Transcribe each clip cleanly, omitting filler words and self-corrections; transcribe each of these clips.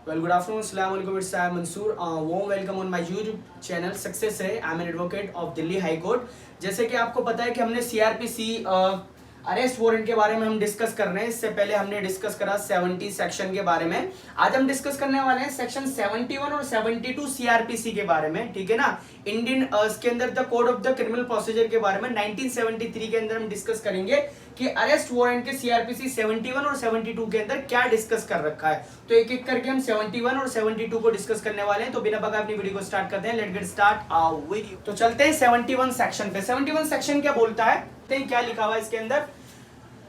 Well, good afternoon. Assalamu alaikum. It's Sam Mansoor. Warm welcome on my YouTube channel Success है. I'm an advocate of Delhi High Court. जैसे कि आपको पता है कि हमने CRPC अरेस्ट वारंट के बारे में हम डिस्कस कर रहे हैं. इससे पहले हमने डिस्कस करा 70 सेक्शन के बारे में. आज हम डिस्कस करने वाले हैं सेक्शन 71 और 72 CRPC के बारे में. ठीक है ना. इंडियन के अंदर the code of the criminal procedure के बारे में 1973 के अंदर हम डिस्कस करेंगे कि अरेस्ट वारंट के CRPC 71 और 72 के अंदर क्या डिस्कस कर रखा है. तो एक एक करके हम 71 और 72 को डिस्कस करने वाले हैं. तो बिना बगा अपनी वीडियो को स्टार्ट करते हैं. Let's get start our video. तो चलते हैं 71 सेक्शन पे. 71 सेक्शन क्या बोलता है, क्या लिखा हुआ है इसके अंदर.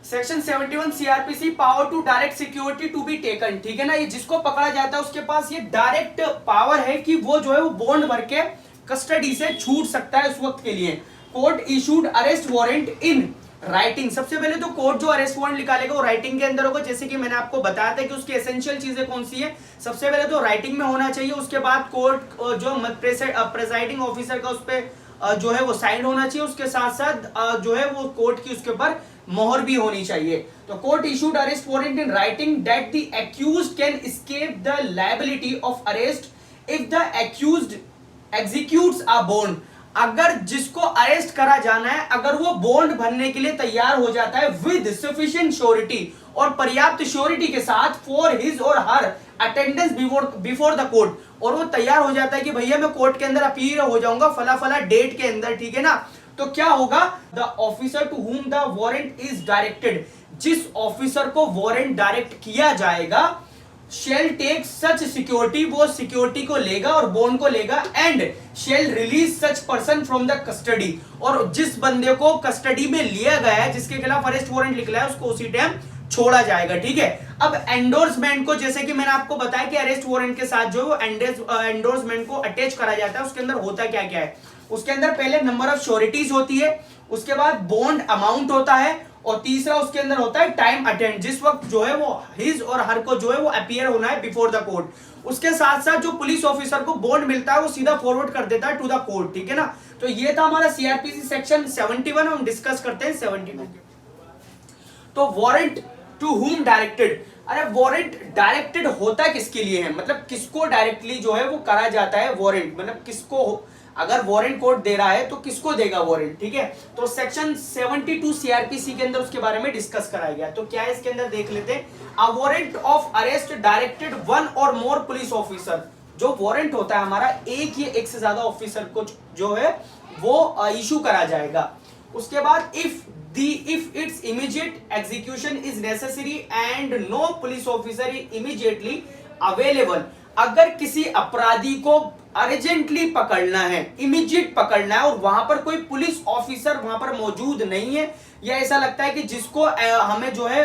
Section 71 CRPC power to direct security to be taken. ठीक है ना. ये जिसको पकड़ा जाता है उसके पास ये डायरेक्ट पावर है कि वो जो है वो बॉन्ड भर के कस्टडी से छूट सकता है उस वक्त के लिए. Court issued arrest warrant in writing. सबसे पहले तो कोर्ट जो अरेस्ट वारंट निकालेगा वो राइटिंग के अंदर होगा. जैसे कि मैंने आपको बताया था कि उसकी एसेंशियल चीजें कौन सी है. सबसे पहले तो राइटिंग में होना चाहिए. उसके बाद कोर्ट जो प्रेसाइडिंग ऑफिसर का उस पर जो है वो साइन होना चाहिए. उसके साथ साथ जो है वो कोर्ट की उसके ऊपर मोहर भी होनी चाहिए. तो court issued arrest warrant in writing that the accused can escape the liability of arrest if the accused executes a bond. अगर जिसको अरेस्ट करा जाना है अगर वो बॉन्ड भरने के लिए तैयार हो जाता है विद सफिशिएंट श्योरिटी और पर्याप्त श्योरिटी के साथ फॉर हिज और हर अटेंडेंस बिफोर द कोर्ट, और वो तैयार हो जाता है कि भैया मैं कोर्ट के अंदर अपीयर हो जाऊंगा फला फला डेट के अंदर. ठीक है ना. तो क्या होगा, the officer to whom the warrant is directed. जिस ऑफिसर को वारंट डायरेक्ट किया जाएगा शेल टेक सच सिक्योरिटी, वो सिक्योरिटी को लेगा और बॉन्ड को लेगा. And shall release such person from the custody, और जिस बंदे को कस्टडी में लिया गया है जिसके खिलाफ अरेस्ट वारंट निकला है उसको उसी टाइम छोड़ा जाएगा. ठीक है. अब एंडोर्समेंट को, जैसे कि मैंने आपको बताया कि अरेस्ट वारंट के साथ जो एंडोर्समेंट को अटैच करा जाता है उसके अंदर होता क्या क्या है. उसके अंदर पहले नंबर ऑफ श्योरिटीज होती है, उसके बाद बॉन्ड अमाउंट होता है, और तीसरा उसके अंदर होता है टाइम अटेंड, जिस वक्त जो है वो हिज और हर को जो है वो अपीयर होना है बिफोर द कोर्ट. उसके साथ साथ जो पुलिस ऑफिसर को बॉन्ड मिलता है वो सीधा फॉरवर्ड कर देता है टू द कोर्ट. ठीक है ना. तो ये था हमारा CRPC सेक्शन 71. हम डिस्कस करते हैं 72. तो वारंट टू हुम डायरेक्टेड. अरे वारंट डायरेक्टेड होता किसके लिए है, मतलब किसको डायरेक्टली जो है वो करा जाता है वारंट, मतलब किसको, अगर वारंट कोर्ट दे रहा है तो किसको देगा वारंट. ठीक है. तो सेक्शन 72 CRPC के अंदर उसके बारे में डिस्कस कराया गया. तो क्या है इसके अंदर देख लेते हैं. A warrant of arrest directed one और मोर पुलिस ऑफिसर. जो वारंट होता है हमारा एक या एक से ज्यादा ऑफिसर को जो है वो इशू करा जाएगा. उसके बाद if its immediate execution is necessary and no police officer is immediately available. अगर किसी अपराधी को अर्जेंटली पकड़ना है, इमीडिएट पकड़ना है, और वहां पर कोई पुलिस ऑफिसर वहां पर मौजूद नहीं है, या ऐसा लगता है कि जिसको हमें जो है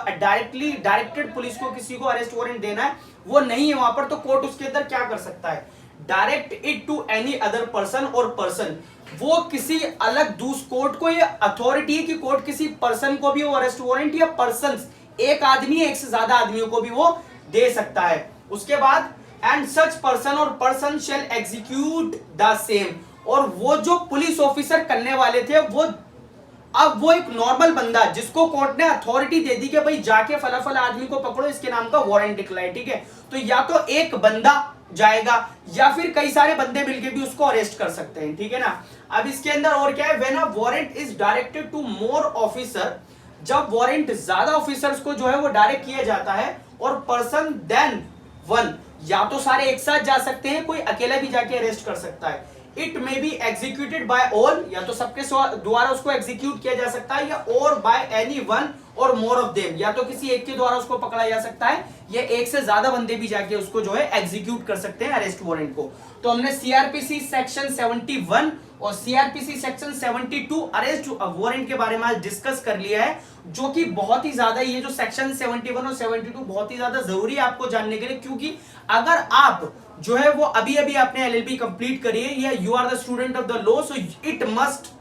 डायरेक्टेड पुलिस को किसी को अरेस्ट वारंट देना है वो नहीं है वहां पर, तो कोर्ट उसके अंदर क्या कर सकता है, direct it to any other person और पर्सन. वो किसी अलग कोर्ट को ये अथॉरिटी है कि कोर्ट किसी पर्सन को भी वो अरेस्ट वारंट या पर्सन्स, एक आदमी एक से ज्यादा आदमियों को भी वो दे सकता है. उसके बाद एंड सच पर्सन और person shall execute the same. और वो जो पुलिस ऑफिसर करने वाले थे अब वो एक नॉर्मल बंदा जिसको कोर्ट ने अथॉरिटी दे दी कि भाई जाके फला फला आदमी को पकड़ो, इसके नाम का वारंट निकला है. ठीक है. तो या तो एक बंदा जाएगा या फिर कई सारे बंदे मिलके भी उसको अरेस्ट कर सकते हैं. ठीक है ना. अब इसके अंदर और क्या है, when a warrant is directed to more officer. जब वारंट ज्यादा ऑफिसर्स को जो है वो डायरेक्ट किया जाता है, और पर्सन देन वन, या तो सारे एक साथ जा सकते हैं, कोई अकेला भी जाके अरेस्ट कर सकता है. It may be executed by all, या तो सबके द्वारा उसको एग्जीक्यूट किया जा सकता है, या और बाय एनी वन और मोर ऑफ देम, या तो किसी एक के द्वारा उसको पकड़ा जा सकता है, या एक से ज्यादा बंदे भी जाके उसको जो है एग्जीक्यूट कर सकते हैं अरेस्ट वारंट को. तो हमने CRPC सेक्शन 71 और CRPC सेक्शन 72 अरेस्ट वारंट के बारे में आज डिस्कस कर लिया है, जो कि बहुत ही ज्यादा, ये जो सेक्शन 71 और 72 बहुत ही ज्यादा जरूरी है आपको जानने के लिए, क्योंकि अगर आप जो है वो अभी अभी आपने LLB कंप्लीट करी है या you are the student of the law, so it must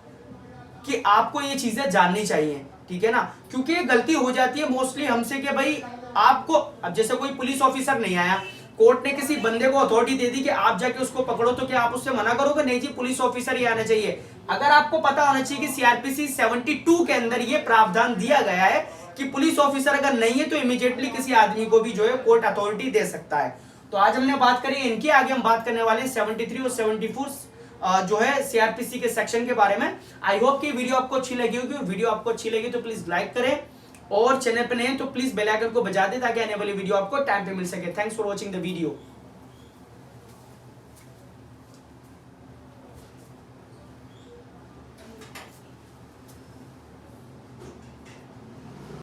कि आपको ये चीजें जाननी चाहिए. ठीक है ना. क्योंकि ये गलती हो जाती है मोस्टली हमसे कि भाई आपको, अब जैसे कोई पुलिस ऑफिसर नहीं आया, कोर्ट ने किसी बंदे को अथॉरिटी दे दी कि आप जाके उसको पकड़ो, तो क्या आप उससे मना करोगे, नहीं जी पुलिस ऑफिसर ही आना चाहिए. अगर आपको पता होना चाहिए कि CRPC 72 के अंदर ये प्रावधान दिया गया है कि पुलिस ऑफिसर अगर नहीं है तो इमीडिएटली किसी आदमी को भी जो है कोर्ट अथॉरिटी दे सकता है. तो आज हमने बात करी इनके, आगे हम बात करने वाले हैं 73 और 74 जो है सीआरपीसी के सेक्शन के बारे में। आई होप कि वीडियो आपको अच्छी लगी होगी। वीडियो आपको अच्छी लगी तो प्लीज लाइक करें, और चैनल पे नए हैं तो प्लीज बेल आइकन को बजा दें ताकि आने वाली वीडियो आपको टाइम पे मिल सके। Thanks for watching the video.